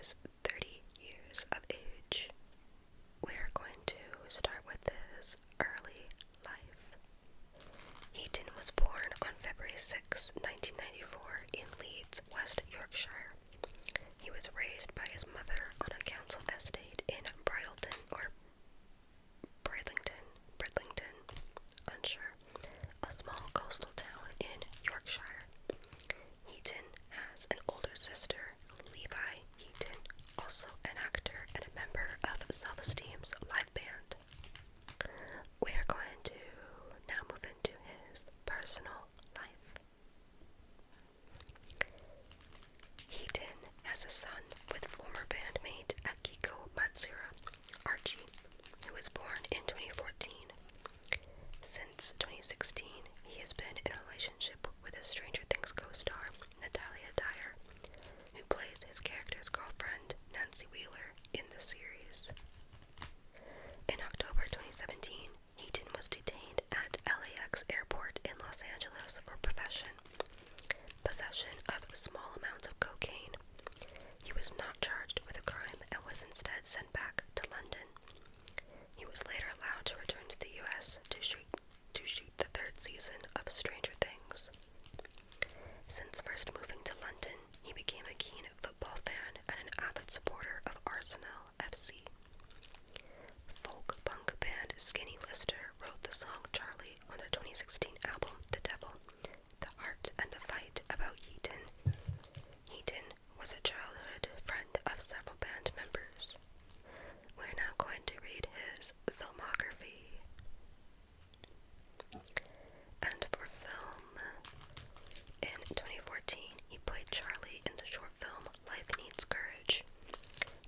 is 30 years of age. We're going to start with his early life. Heaton was born on February 6, 1994 in Leeds, West Yorkshire. He was raised by his mother on a council estate in Bridlington, unsure, a small coastal town in Yorkshire. Heaton has an older sister, Levi Heaton, also an actor and a member of Self-Esteem's live band. We are going to now move into his personal life. Heaton has a son with former bandmate Akiko Matsura, Archie, who was born in 2014. Since 2016, he has been in a relationship with his Stranger Things co-star, Natalia Dyer, who plays his character's girlfriend, Nancy Wheeler, in the series. In October 2017, Heaton was detained at LAX airport in Los Angeles for possession of small amounts of cocaine. He was not charged with a crime and was instead sent back to London. He was later allowed to return to the US to shoot the third season of Stranger Things. Since first moving to London, he became a keen football fan and an avid supporter of Arsenal FC. Folk punk band Skinny Lister wrote the song Charlie on their 2016 album The Devil, The Heart and the Fight about Heaton. Heaton was a childhood friend of several band members. We're now going to read his filmography. And for film, in 2014, he played Charlie in the short film Life Needs Courage.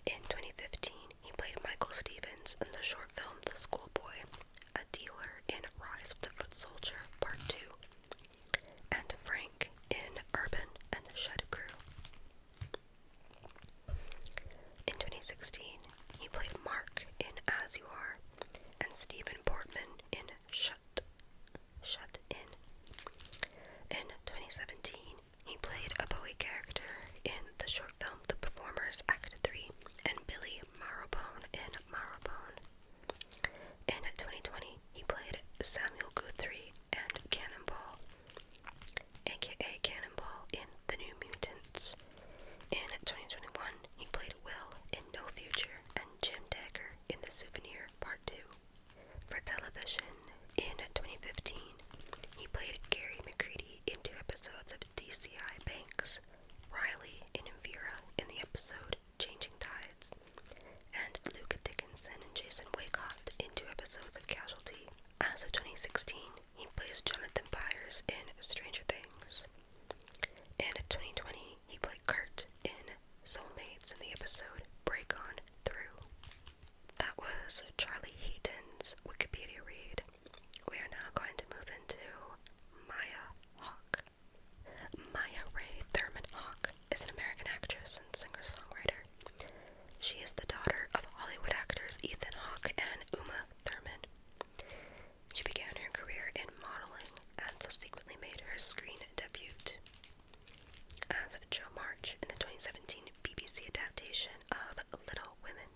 In 2015, he played Michael Stevens in the short film The Schoolboy, a dealer in Rise of the Foot Soldier Part 2, and Frank in Urban and the Shed Crew. In 2016, he played Mark in As You Are, and Stephen Portman in Shut In. In 2017, he played a Bowie character in the short film The Performers Act 3 and Billy Marrowbone in Marrowbone. In 2020, he played Samuel Guthrie and Cannonball, aka Cannonball in The New Mutants. In 2021, he played Will in No Future and Jim Dacre in The Souvenir Part 2. For television, in 2015, he played Gary McCready in 2 episodes of DCI Banks, Riley in Vera in the episode Changing Tides, and Luke Dickinson and Jason Waycott in 2 episodes of Casualty. As of 2016, he plays Jonathan Byers in Stranger Things. In 2020, he played Kurt in Soulmates in the episode Break On Through. That was Charlie Heaton's Wikipedia read. We are now going to move into Maya Hawke. Maya Ray Thurman Hawke is an American actress and singer-songwriter. She is the daughter of Hollywood actors Ethan Hawke and Uma Thurman. She began her career in modeling and subsequently made her screen debut as Jo March in the 2017 BBC adaptation of Little Women.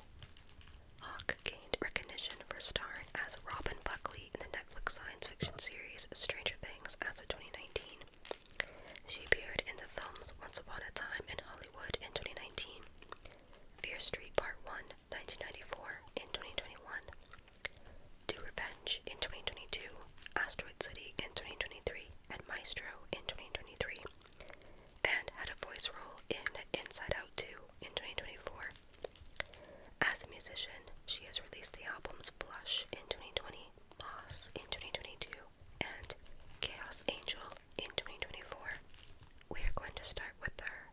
Hawke gained recognition for starring as Robin Buckley in the Netflix science fiction series Stranger Things as of 2019. She appeared in the films Once Upon a Time in Hollywood in 2019, Fear Street Part 1, 1994 in 2021, Do Revenge in 2022, Asteroid City in 2023, and Maestro in 2023, and had a voice role in Inside Out 2 in 2024. As a musician, she has released the albums Blush in 2020, Moss in 2022, and Chaos Angel in 2024. We are going to start with her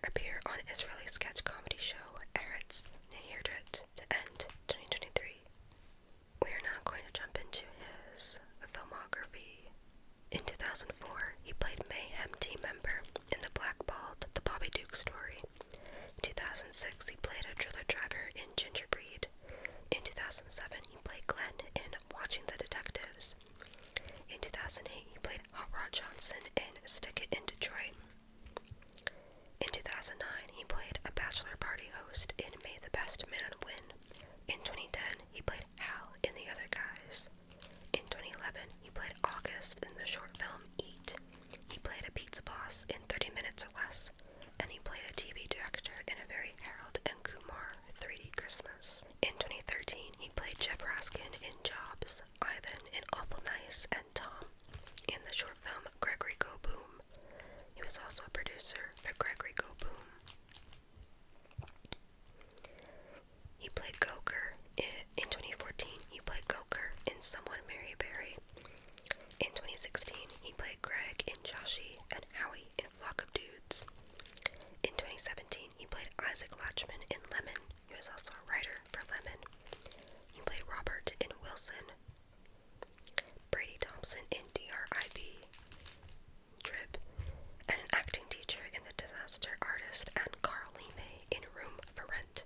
appear on Israeli sketch comedy show Eretz Neherdret to end 2023. We are now going to jump into his filmography. In 2004, he played Mayhem team member in The Blackballed, The Bobby Duke Story. In 2006, he played a driller driver in Gingerbread. In 2007, he played Glenn in Watching the Detectives. In 2008, he played Hot Rod Johnson in Stick It in Detroit. In 2009, he played a bachelor party host in May the Best Man Win. In 2010, he played Hal in The Other Guys. In 2011, he played August in the short film Eat. He played a pizza boss in 30 Minutes or Less, and he played a TV director in A Very Harold and Kumar 3D Christmas. In 2013, he played Jeff Raskin in Jobs, Ivan in Awful Nice, and Tom in the short film Gregory Go Boom. He was also a producer for Gregory Go Boom. He played Goker in 2014. He played Goker in Someone Mary Berry. In 2016, he played Greg in Joshi and Howie in Flock of Dudes. In 2017, he played Isaac Latchman in Lemon. He was also a writer for Lemon. He played Robert in Wilson. Brady Thompson in DRIB. Drib, and an acting teacher in The Disaster Artist, and Carl Lime in Room for Rent.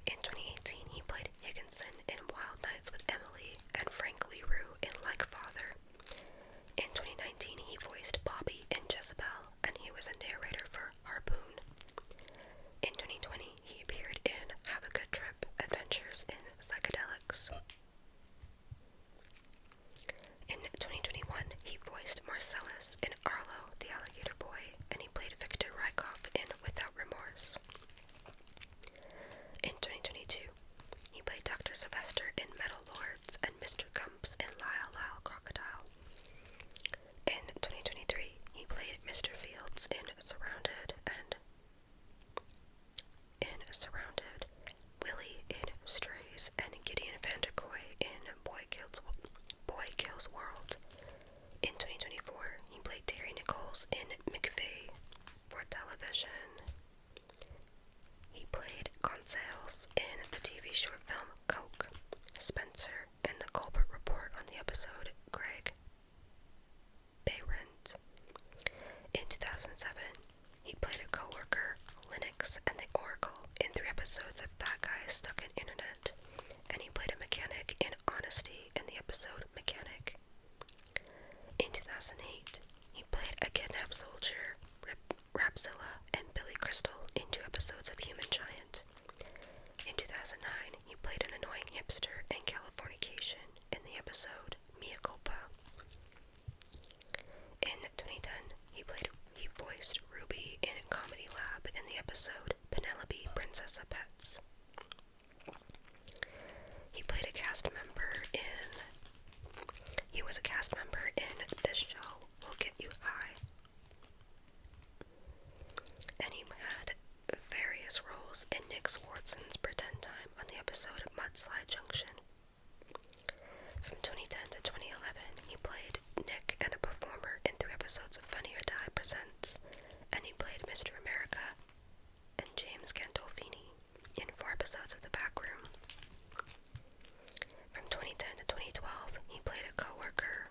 In 2018, he played Higginson in Wild Nights with Emily and Frank Leroux in Like Father. In 2019, he voiced Bobby in Jezebel, and he was a narrator for Harpoon. In 2020, he appeared in Have a Good Trip, Adventures in Psychedelics. In 2021, he voiced Marcellus in Arlo, the Alligator Boy, and he played Victor Rykov in Without Remorse. In 2022, he played Dr. Sylvester in Metal Lords and Mr. Gumps in Lyle Lyle Crocodile. In 2023, he played Mr. Fields in Surrounded, Willie in Strays, and Gideon Vanderkoy in Boy Kills World. In 2024, he played Terry Nichols in McVeigh for television. He played Gonzales in the TV short film Coke, Spencer in the Colbert Report on the episode Greg Behrend. In 2007, he played a co-worker, Linux, and the Oracle in 3 episodes of Bad Guys Stuck in Internet, and he played a mechanic in Honesty in the episode Mechanic. In 2008, he played a kidnapped soldier, Rapzilla, and Billy Crystal in 2 episodes of Human Giant. In 2009, he played an annoying hipster in Californication in the episode Mea Culpa. In 2010, he voiced Ruby in Comedy Lab in the episode Penelope, Princess of Pets. He was a cast member in This Show Will Get You High. And he had various roles in Nick Swartzen's Pretend Time on the episode Mudslide Junction. From 2010 to 2011, he played Nick and a performer in 3 episodes of Funny or Die Presents, and he played Mr. America and James Gandolfini in 4 episodes of The Back Room. From 2010 to 2012, he played a co-worker.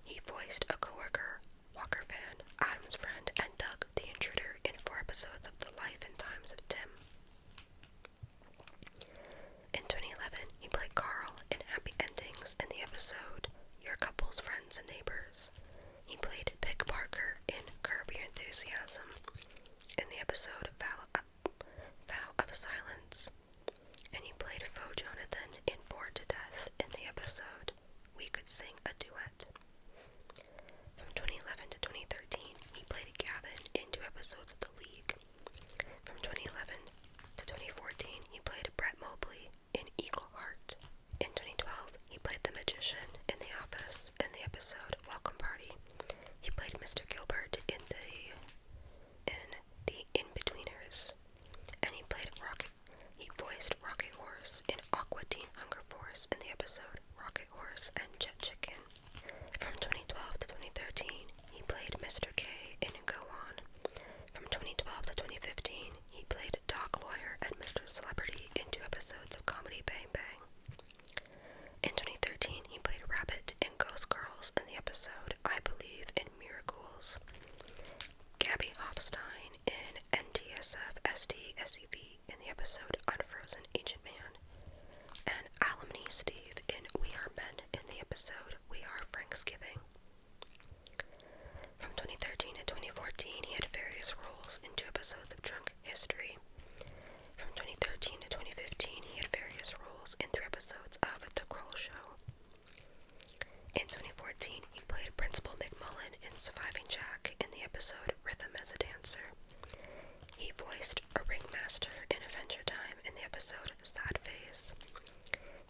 He voiced a co-worker, Walker Fan, Adam's friend, and Doug the Intruder in 4 episodes of The Life and Times of Tim. In 2011, he played Carl in Happy Endings in the episode Your Couple's Friends and Neighbors. He played Pig Parker in Curb Your Enthusiasm in the episode Vow of Silence. And he played Faux Jonathan in Bored to Death in the episode We Could Sing a Duet. From 2011 to 2013, he played Gavin in 2 episodes of The League. From 2011 to 2014, he played Brett Mobley in Eagle Heart. In 2012, he played the magician in The Office in the episode Welcome Party. He played Mr. Gilbert in the In-Betweeners episode Rhythm as a Dancer. He voiced a ringmaster in Adventure Time in the episode Sad Phase.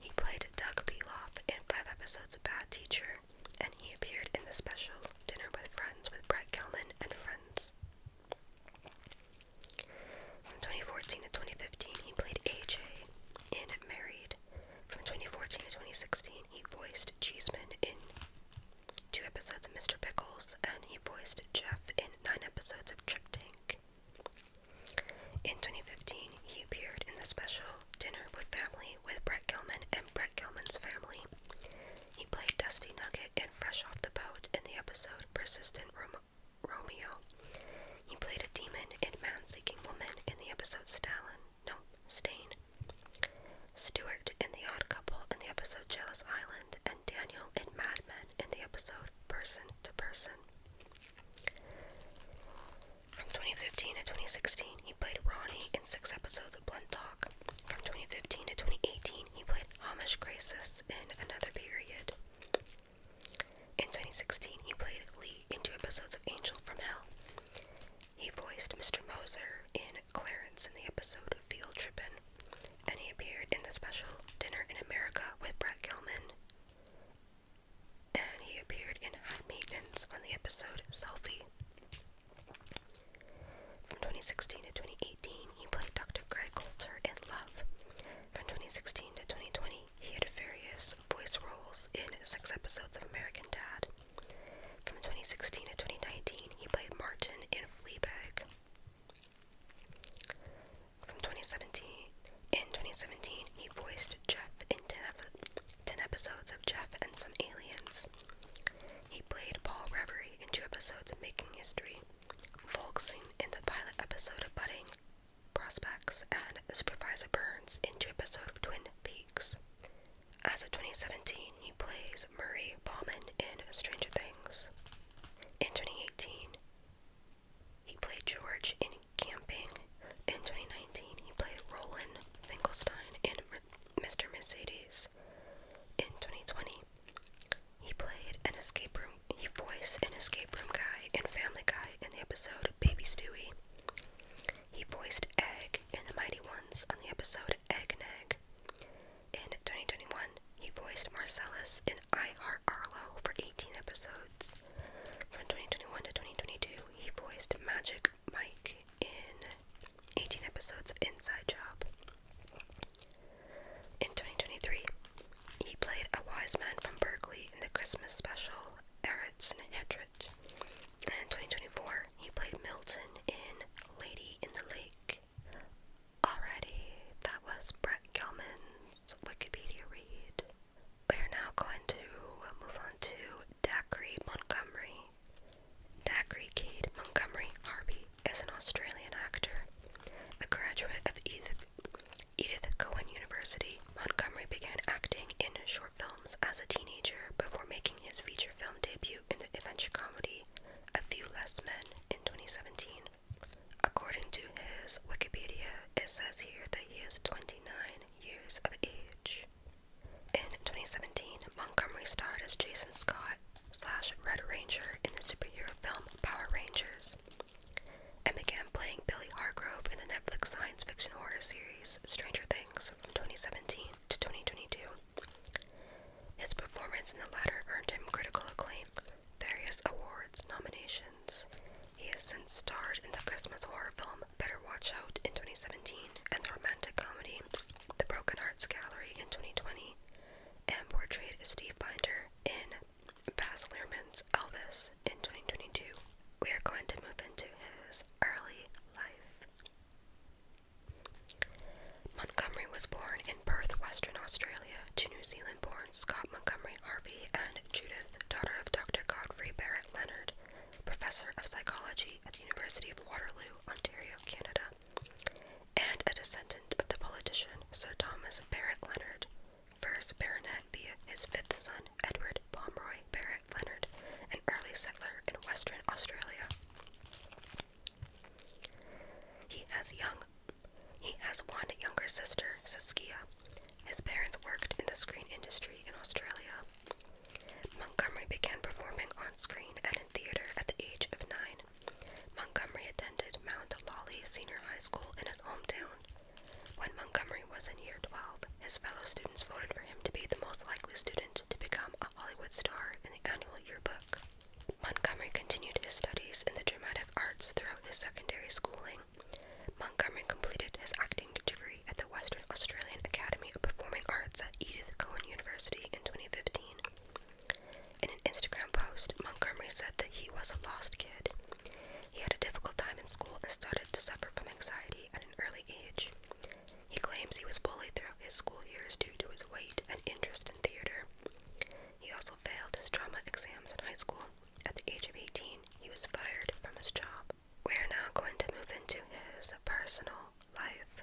He played Doug Beloff in 5 episodes of Bad Teacher, and he appeared in the special Dinner with Friends with Brett Gelman and Friends. From 2014 to 2015, he played AJ in Married. From 2014 to 2016, he voiced Cheeseman in 2 episodes of Mr. Pickles, and he voiced Jeff in 9 episodes of Trip Tank. In 2015, he appeared in the special Dinner with Family with Brett Gelman and Brett Gelman's Family. He played Dusty Nugget in Fresh Off the Boat in the episode Persistent Romeo. He played a demon in Man-Seeking Woman in the episode Stain. Stuart in The Odd Couple in the episode Jealous Island, and Daniel in Mad Men in the episode Person to Person. From 2015 to 2016, he played Ronnie in 6 episodes of Blunt Talk. From 2015 to 2018, he played Hamish Graces in Another Period. In 2016, he played Lee in 2 episodes of Angel from Hell. He voiced Mr. Moser in Clarence in the episode Field Trippin', and he appeared in the special Dinner in America with Brett Gelman, and he appeared in High Maintenance on the episode Selfie. From 2016 to 2018, he played Dr. Greg Coulter in Love. From 2016 to 2020, he had various voice roles in 6 episodes of American Dad. From 2016 to 2019, he played Martin in Fleabag. From 2017, he voiced Jeff in 10 episodes of Jeff and Some Aliens. He played Paul Reverie in 2 episodes of Making History, Volksing in the pilot episode of Budding Prospects, and Supervisor Burns in 2 episodes of Twin Peaks. As of 2017, he plays Murray Bauman in Stranger Things. In 2018, he played George in Camping. In 2019, he played Roland Finkelstein in Mr. Mercedes. In 2020, he voiced an escape room guy in Family Guy in the episode Baby Stewie. He voiced Egg in The Mighty Ones on the episode Egg Nag. In 2021, he voiced Marcellus in I Heart Arlo for 18 episodes. From 2021 to 2022, he voiced Magic Mike in 18 episodes of Inside Job. In 2023, he played a wise man from Berkeley in the Christmas special Eretz and Hedrich. And in 2024, he played Milton in Lady in the Lake. Alrighty, that was Brett Gelman's Wikipedia read. We are now going to move on to Dacre Montgomery. Dacre Montgomery Harvey is an Australian actor. A graduate of Edith Cowan University, Montgomery began acting in short films as a teenager before making his feature film debut in the adventure comedy A Few Less Men in 2017. According to his Wikipedia, it says here that he is 29 years of age. In 2017, Montgomery starred as Jason Scott / Red Ranger in the superhero film Power Rangers, and began playing Billy Hargrove in the Netflix science fiction horror series Stranger Things from 2017 to 2022. His performance in the latter earned him critical acclaim, various awards, nominations. He has since starred in the Christmas horror film Better Watch Out in 2017 and the romantic comedy The Broken Hearts Gallery in 2020, and portrayed Steve Binder in Baz Luhrmann's Elvis in 2022. We are going to move into his early life. Montgomery was born in Perth, Western Australia, to New Zealand-born Scott Montgomery Harvey and Judith, daughter of Dr. Godfrey Barrett Leonard, professor of psychology at the University of Waterloo, Ontario, Canada, and a descendant of the politician Sir Thomas Barrett Leonard, first baronet via his 5th son, Edward Pomeroy Barrett Leonard, an early settler in Western Australia. He has one younger sister, Saskia. His parents worked in the screen industry in Australia. Montgomery began performing on screen and in theater at the age of 9. his secondary schooling, Montgomery completed his acting degree at the Western Australian Academy of Performing Arts at Edith Cowan University in 2015. In an Instagram post, Montgomery said that he was a lost kid. He had a difficult time in school and started to suffer from anxiety at an early age. He claims he was bullied throughout his school years due to his weight and interest in theater. He also failed his drama exams in high school. At the age of 18, he was fired from his job. We are now going to move into his personal life.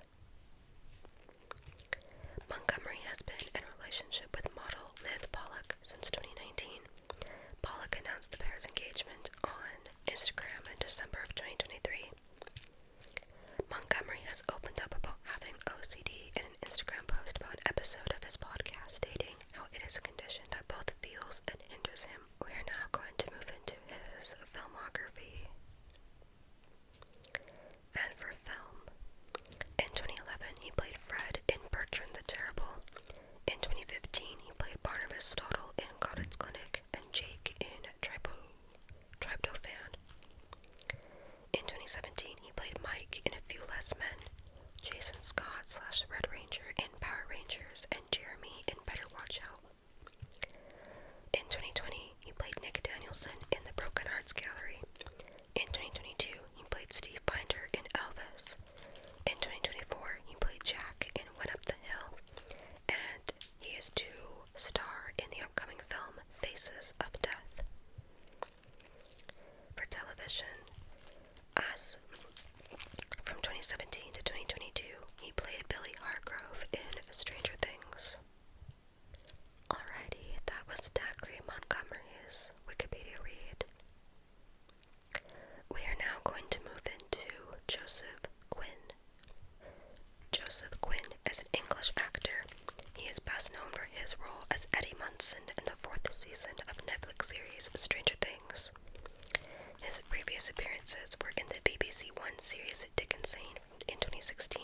Montgomery has been in a relationship with model Liv Pollock since 2019. Pollock announced the pair's engagement on Instagram in December of 2023. Montgomery has opened up about having OCD in an Instagram post about an episode of his podcast, stating how it is a condition that both feels and hinders him. We are now going to move into his filmography. And for film, in 2011 he played Fred in Bertrand the Terrible. In 2015 he played Barnabas Stottle in Goddard's Clinic and Jake in Tryptophan. In 2017 he played Mike in A Few Less Men, Jason Scott / Red Ranger in Power Rangers, and Jeremy in Better Watch Out. In 2020 he played Nick Danielson in The Broken Hearts Gallery. In 2022 he played Steve Binder in Elvis. In 2024 he played Jack in Went Up the Hill, and he is to star in the upcoming film Faces of Death. For television, as from 2017 to 2022, he played Billy Hargrove in Stranger Things. Alrighty, that was Dacre Montgomery's Wikipedia read. We are now going to move into Joseph Quinn. Joseph Quinn is an English actor. He is best known for his role as Eddie Munson in the 4th season of Netflix series Stranger Things. His previous appearances were in the BBC One series Dick and Zane in 2016,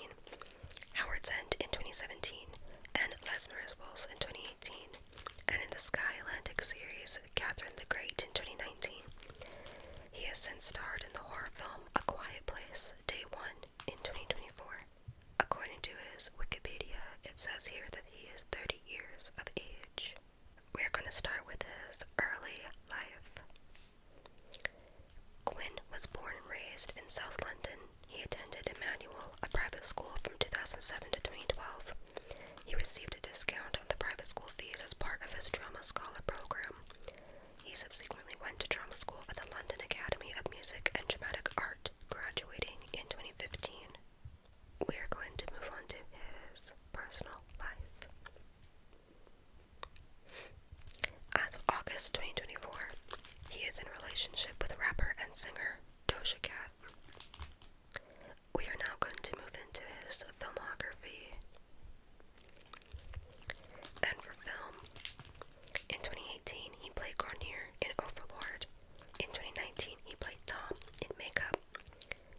Howard's End in 2017, and Les Miserables in 2018, and in the Sky Atlantic series Catherine the Great in 2019. He has since starred in the horror film A Quiet Place, Day 1 in 2024. According to his Wikipedia, it says here that he is 30 years of age. We're going to start with his early life. Quinn was born and raised in South London. He attended Emmanuel, a private school from 2007 to 2012. He received a discount on the private school fees as part of his Drama Scholar program. He subsequently went to drama school at the London Academy of Music and Dramatic Art, graduating in 2015. We are going to move on to his personal life. As of August 2024, he is in a relationship with rapper and singer Doja Cat. We are now going to move into his filmography. And for film, in 2018 he played Garnier in Overlord. In 2019 he played Tom in Makeup.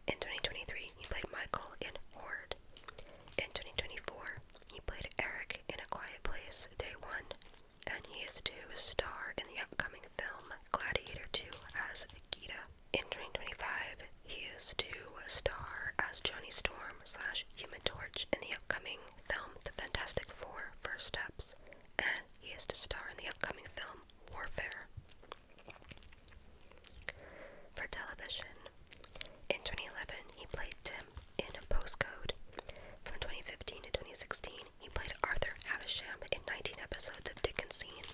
In 2023 he played Michael in Horde. In 2024 he played Eric in A Quiet Place, Day 1, and he is to star in the upcoming film Gladiator 2 as Gita. In 2025 he is to star as Johnny Storm / Human Torch in the upcoming film The Fantastic Four: First Steps, and he is to star in the upcoming film Warfare. For television, in 2011 he played Tim in Postcode. From 2015 to 2016 he played Arthur Havisham in 19 episodes of Dick and Zane.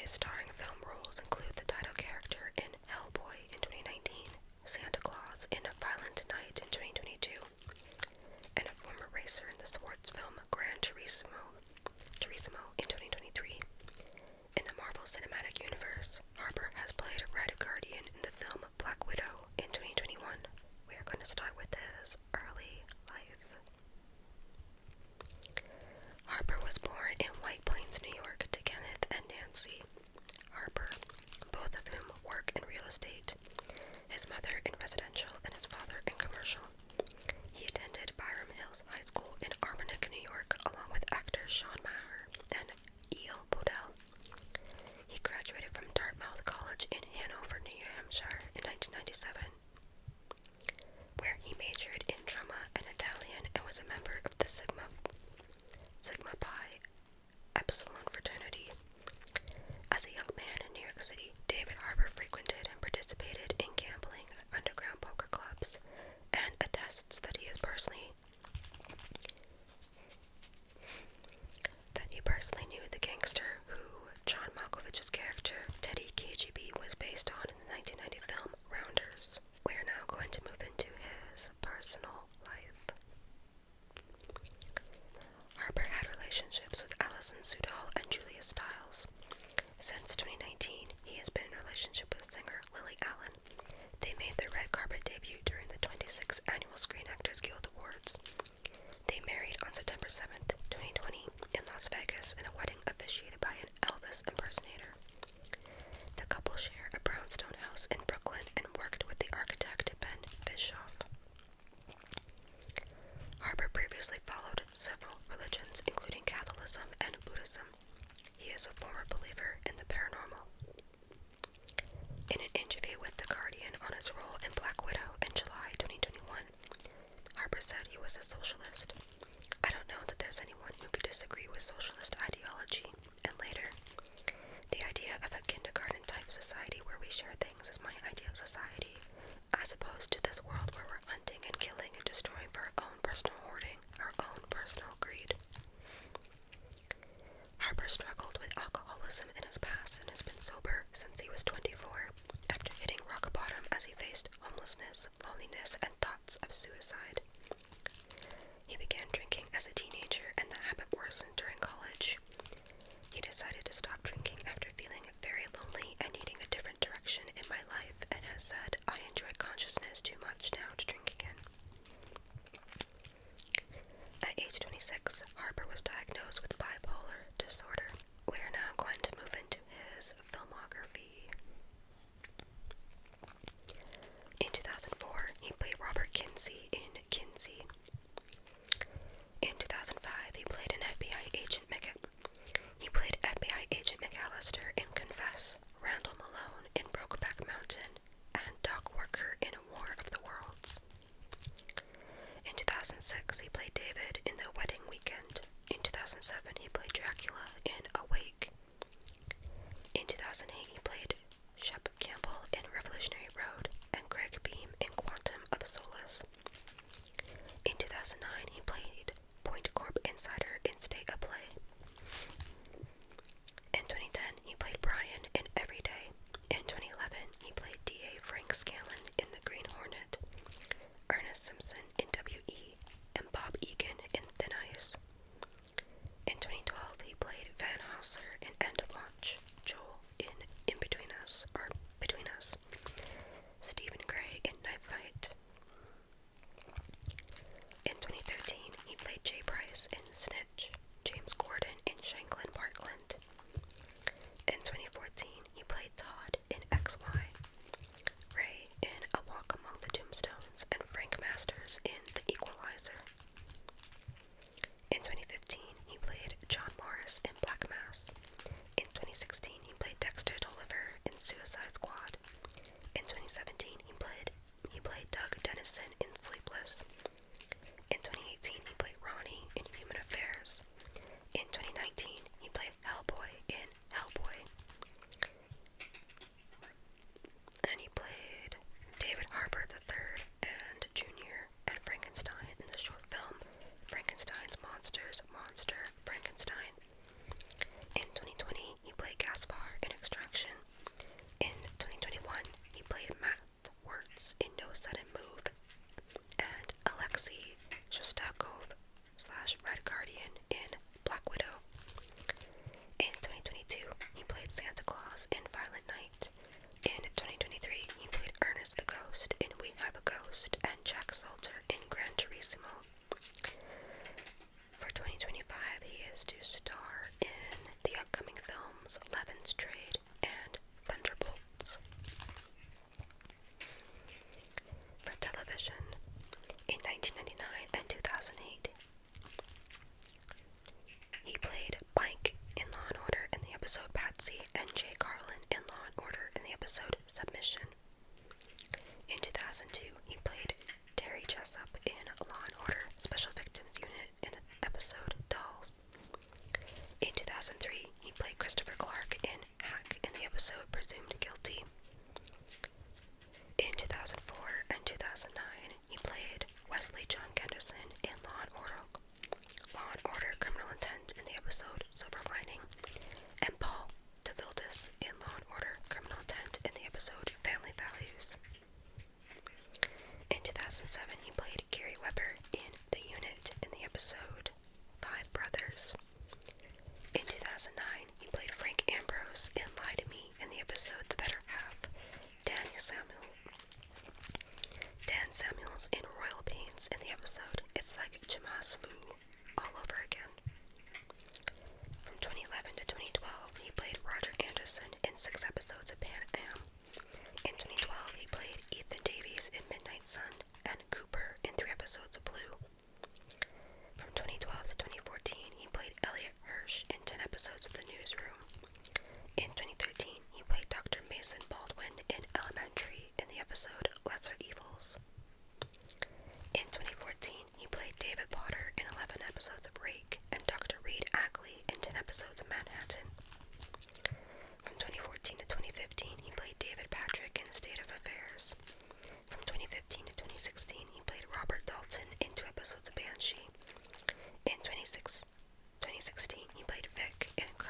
His starring film roles include the title character in Hellboy in 2019, Santa Claus in Violent Night in 2022, and a former racer in the sports film Gran Turismo in 2023. In the Marvel Cinematic Universe, Harbour has played Red Guardian in the film Black Widow in 2021. We are going to start with his early life. Harbour was born in White Plains, New York, to Kenneth and Nancy Harbour, both of whom work in real estate, his mother in residential and his father in commercial. He attended Byram Hills High School in Armagnac, New York, along with actors Sean Maher and E.L. Bodell. He graduated from Dartmouth College in Hanover, New Hampshire in 1997, where he majored in drama and Italian and was a member of the Sigma Pi Epsilon fraternity. As a young man in New York City, David Harbour frequented and participated in gambling at underground poker clubs and attests that he personally knew the gangster who John Malkovich's character, Teddy KGB, was based on in the 1990 film Rounders. We are now going to move into his personal life. Harbour had relationships with Alison Sudol and Julia Stiles. Since 2019, he has been in a relationship with singer Lily Allen. They made their red carpet debut during the 26th Annual Screen Actors Guild Awards. They married on September 7th, 2020, in Las Vegas in a wedding officiated by an Elvis impersonator. The couple share a brownstone house in Brooklyn and worked with the architect Ben Bischoff. Harbour previously followed several religions, including Catholicism and Buddhism. He is a former believer in the paranormal. In an interview with The Guardian on his role in Black Widow in July 2021, Harbour said he was a socialist. I don't know that there's anyone who could disagree with socialist ideology. And later, the idea of a kindergarten-type society where we share things is my ideal society, as opposed to this world where we're hunting and killing and destroying for our own personal hoarding, our own personal greed. Harbour struggled with alcoholism in his past and has been sober since he was 24, after hitting rock bottom as he faced homelessness, loneliness, and thoughts of suicide. He began drinking as a teenager and the habit worsened during college. He decided to stop drinking after feeling very lonely and needing a different direction in my life, and has said, "I enjoy consciousness too much now to drink again." At age 26, Harbour was diagnosed with bipolar disorder. We are now going to move into his filmography. In 2004, he played Robert Kinsey in Kinsey. In 2005,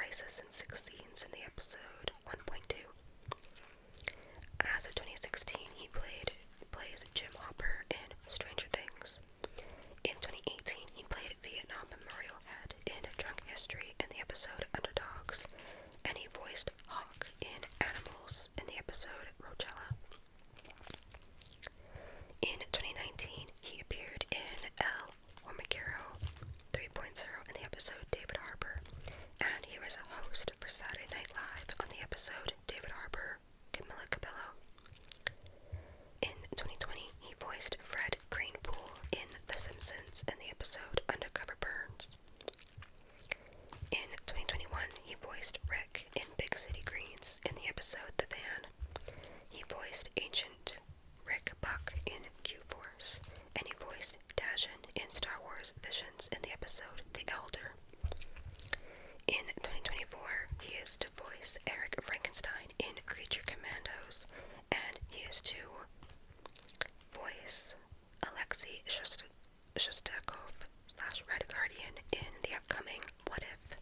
devices and 6 scenes in the episode 1.2. As of 2016, he plays Jim Hopper in Stranger Things. In 2018, he played Vietnam Memorial Head in Drunk History in the episode Underdogs, and he voiced Hawke in Animals in the episode Rochella. In 2019, he appeared in El Hormiguero 3.0 in the episode David Harbour, and he was a host for Saturday Night Live on the episode David Harbour, Camilla Cabello. In 2020, he voiced Fred Greenpool in The Simpsons in the episode Undercover Burns. In 2021, he voiced Rick in Big City Greens in the episode The Van. He voiced Agent Rick Buck in Q-Force, and he voiced Dajin in Star Wars Visions in the episode The Elder. In 2024, he is to voice Eric Frankenstein in Creature Commandos, and he is to voice Alexei Shostakov / Red Guardian in the upcoming What If.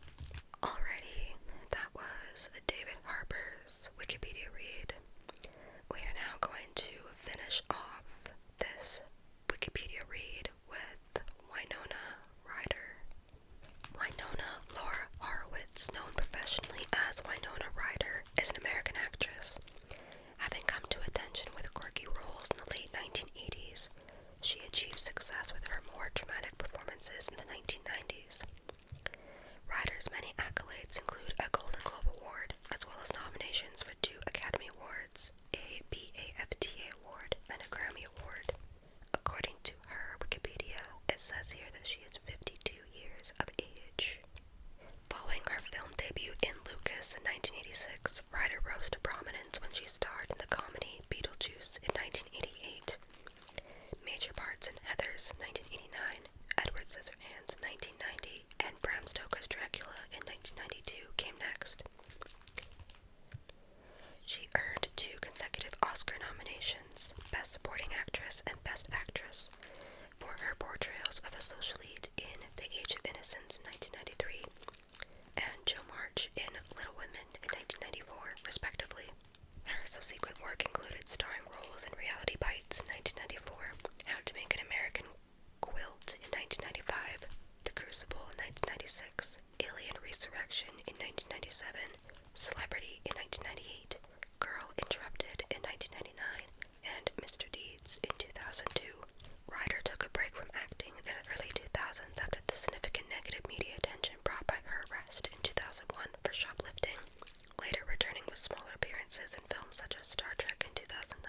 Alrighty, that was David Harbour's Wikipedia read. We are now going to finish off this Wikipedia read with Winona Ryder. Winona Laura Horowitz, known professionally as Winona Ryder, is an American actress. Having come to attention with quirky roles in the late 1980s, she achieved success with her more dramatic performances in the 1990s. Ryder's many accolades include a Golden Globe Award, as well as nominations for 2 Academy Awards, a BAFTA Award, and a Grammy Award. According to her Wikipedia, it says here that she is 52 years of age. Following her film debut in Lucas in 1986, Ryder rose to prominence when she starred in the comedy Beetlejuice in 1988. Major parts in Heathers in 1989, Edward Scissorhands in 1990, and Bram Stoker's Dracula in 1992 came next. She earned 2 consecutive Oscar nominations, Best Supporting Actress and Best Actress, for her portrayals of a social lead in The Age of Innocence in 1993 and Jo March in Little Women in 1994, respectively. Her subsequent work included starring roles in Reality Bites in 1994, How to Make an American Quilt in 1995, The Crucible in 1996, Alien Resurrection in 1997, Celebrity in 1998, Girl Interrupted in 1999, and Mr. Deeds in 2002. Ryder took a break from acting in the early 2000s after the significant negative media attention brought by her arrest in 2001 for shoplifting, later returning with smaller appearances in films such as Star Trek in 2009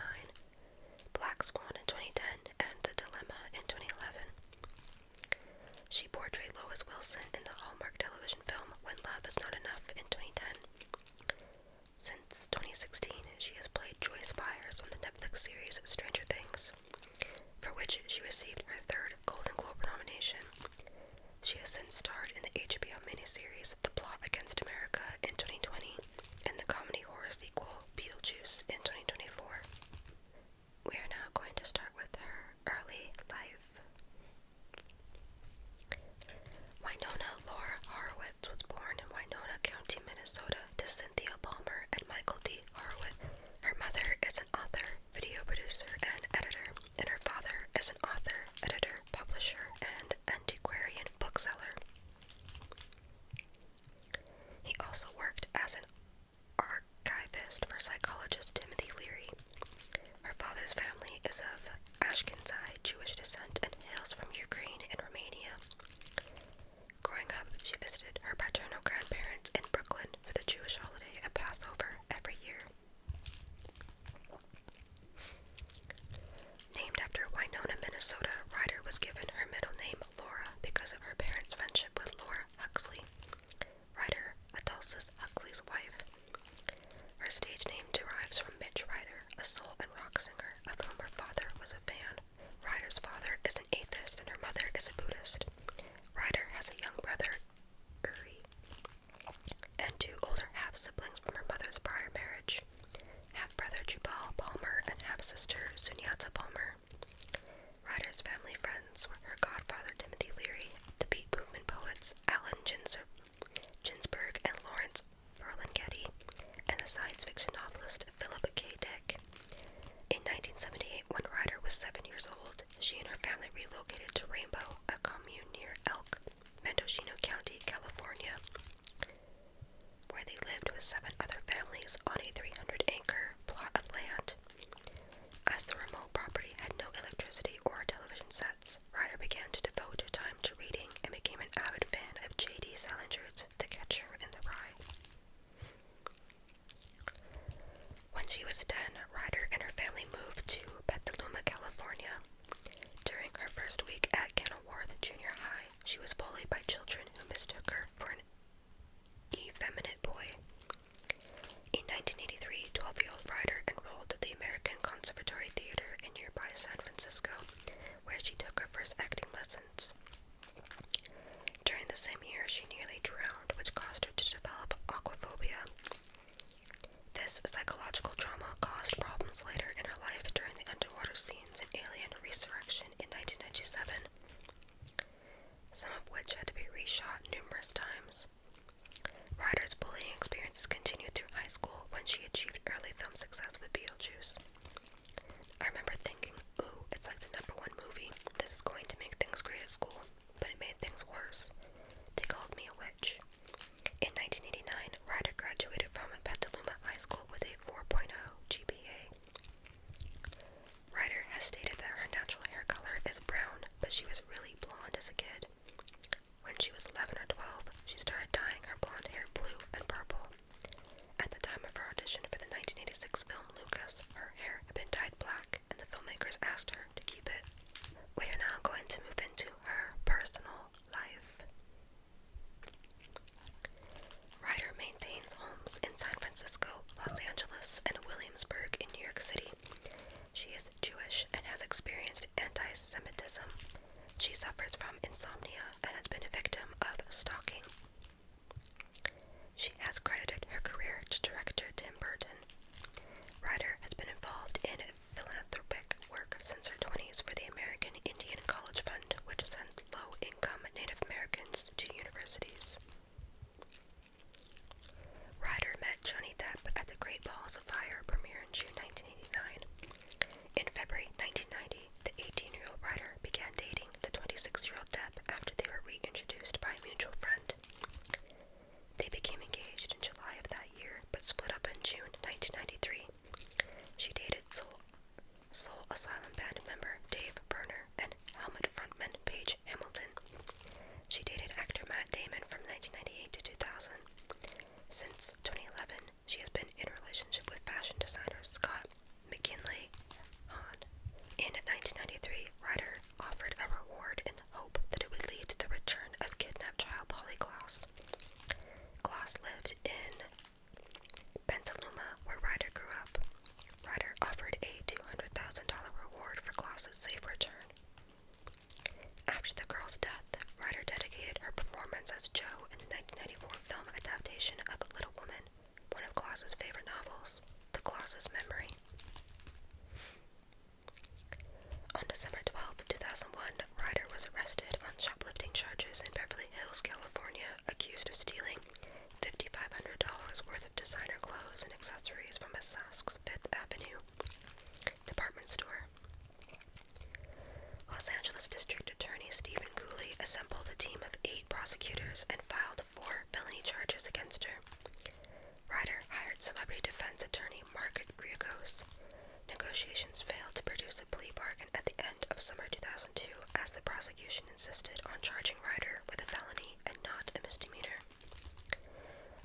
negotiations failed to produce a plea bargain at the end of summer 2002, as the prosecution insisted on charging Ryder with a felony and not a misdemeanor.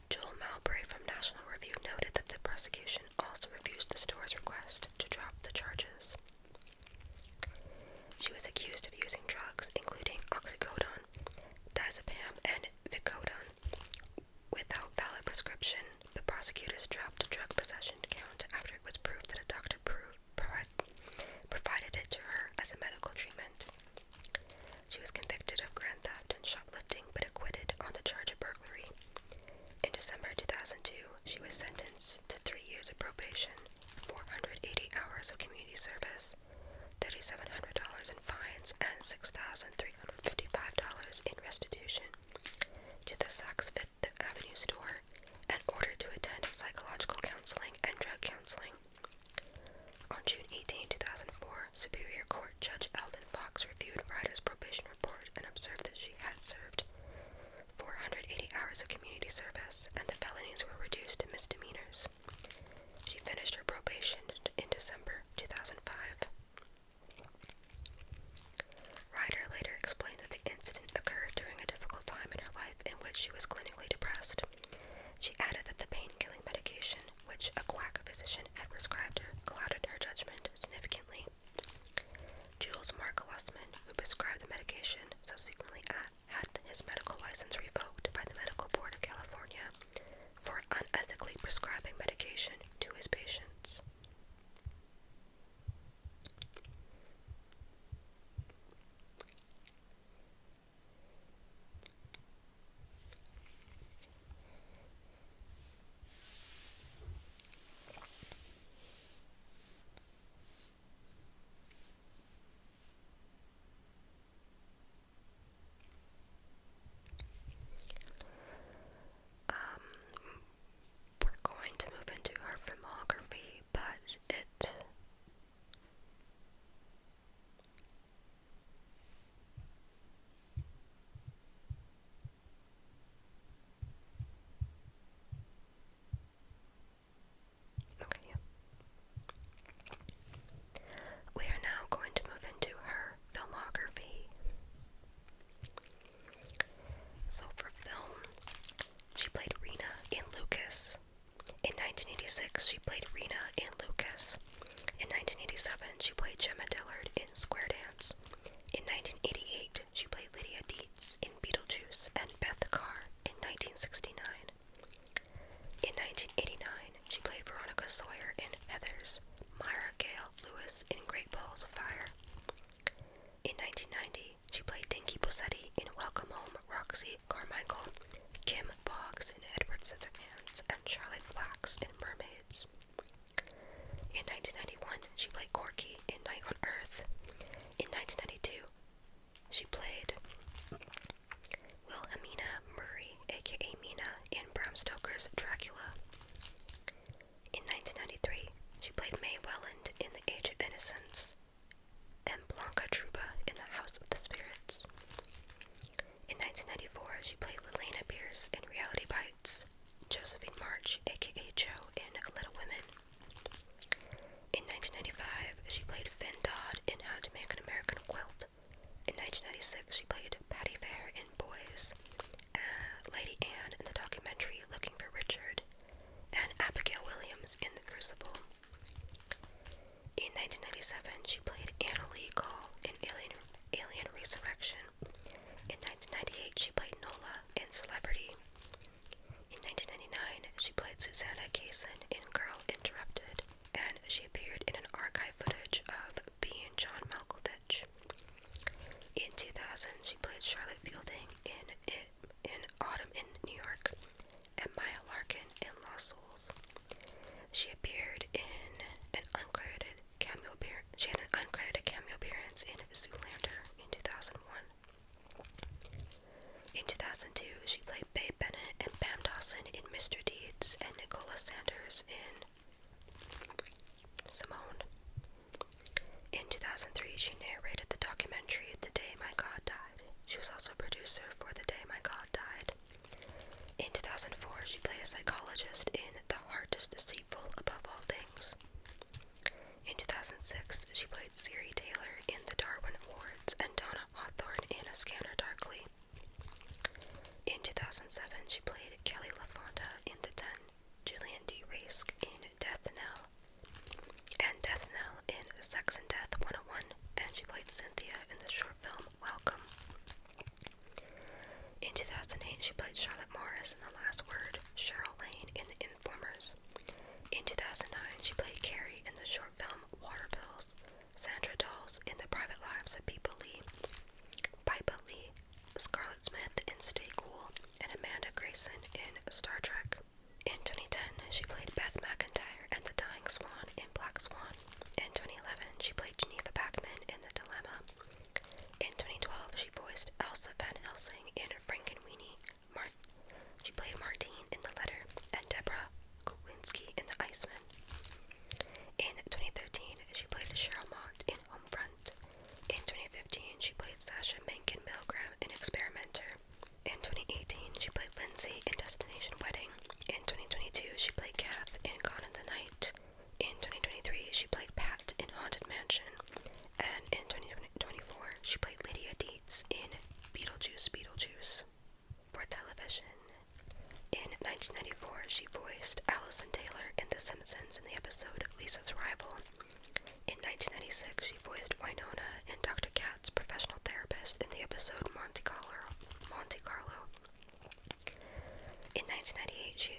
Joel Mowbray from National Review noted that the prosecution also refused the store's request to drop the charges. She was accused of using drugs, including oxycodone, diazepam, and Vicodin, without valid prescription. The prosecutors dropped the drug possession count after it was proved that a doctor provided it to her as a medical treatment. She was convicted of grand theft and shoplifting, but acquitted on the charge of burglary. In December 2002, she was sentenced to 3 years of probation, 480 hours of community service, $3,700 in fines, and $6,355 in restitution to the Saks Fifth Avenue store, and ordered to attend psychological counseling and drug counseling. On June 18, 2004, Superior Court Judge Eldon Fox reviewed Ryder's probation report and observed that she had served 480 hours of community service, and the felonies were reduced to misdemeanors. She finished her probation in December 2005. Ryder later explained that the incident occurred during a difficult time in her life in which she was clinically depressed. She added that the pain-killing medication, which a quack physician had prescribed her, clouded her judgment significantly. Jules Mark Lussman, who prescribed the medication, subsequently had his medical license revoked by the Medical Board of California for unethically prescribing medication to his patients. We're going to move into her filmography, but we are now going to move into her filmography. So for film, she played Rena in Lucas. In 1986, she played Rena in Lucas. In 1987, she played Gemma Dillard in Square Dance. In 1988, she played Lydia Dietz in Beetlejuice and Beth Carr in 1969. In 1989, she played Veronica Sawyer in Heathers, Myra Gale Lewis in Great Balls of Fire. In 1990, she played Dinky Bossetti in Welcome Home, Roxy Carmichael, Kim Boggs in Edward Scissorhands, and Charlotte Flax in Mermaids. In 1991, she played Corky in Night on Earth. In 1992, she played Wilhelmina Murray, aka Mina, in Bram Stoker's Dracula. In 1993, she played May Welland in The Age of Innocence, and Blanca Truba in The House of the Spirits. In 1994, she played Lelena Pierce in Reality Bites, Josephine March, aka Jo, in Little Women. In 1995, she played Finn Dodd in How to Make an American Quilt. In 1996, she played Patty Fair in Boys, Lady Anne in the documentary Looking for Richard, and Abigail Williams in The Crucible. In 1997, she played Anna Lee Gall in Alien Resurrection. In 1998, she played Nola in Celebrity. In 1999, she played Susanna Kaysen in Girl Interrupted, and she appeared in an archive footage of being John Malkovich. In 2000, she played Charlotte Fielding in Autumn in New York, and Maya Larkin in Lost Souls. She appeared in an uncredited cameo appearance. She had an uncredited cameo appearance in Zoolander in 2001. In 2002, she played Babe Bennett and Pam Dawson in Mr. Deeds, and Nicola Sanders in Simone. In 2003, she narrated the documentary The Day My God Died. She was also a producer for The Day My God Died. In 2004, she played a psychologist in The Heart is Deceitful Above All Things. In 2006, 1994, she voiced Allison Taylor in The Simpsons in the episode Lisa's Rival. In 1996, she voiced Winona and Dr. Katz' professional therapist in the episode Monte Carlo. In 1998, she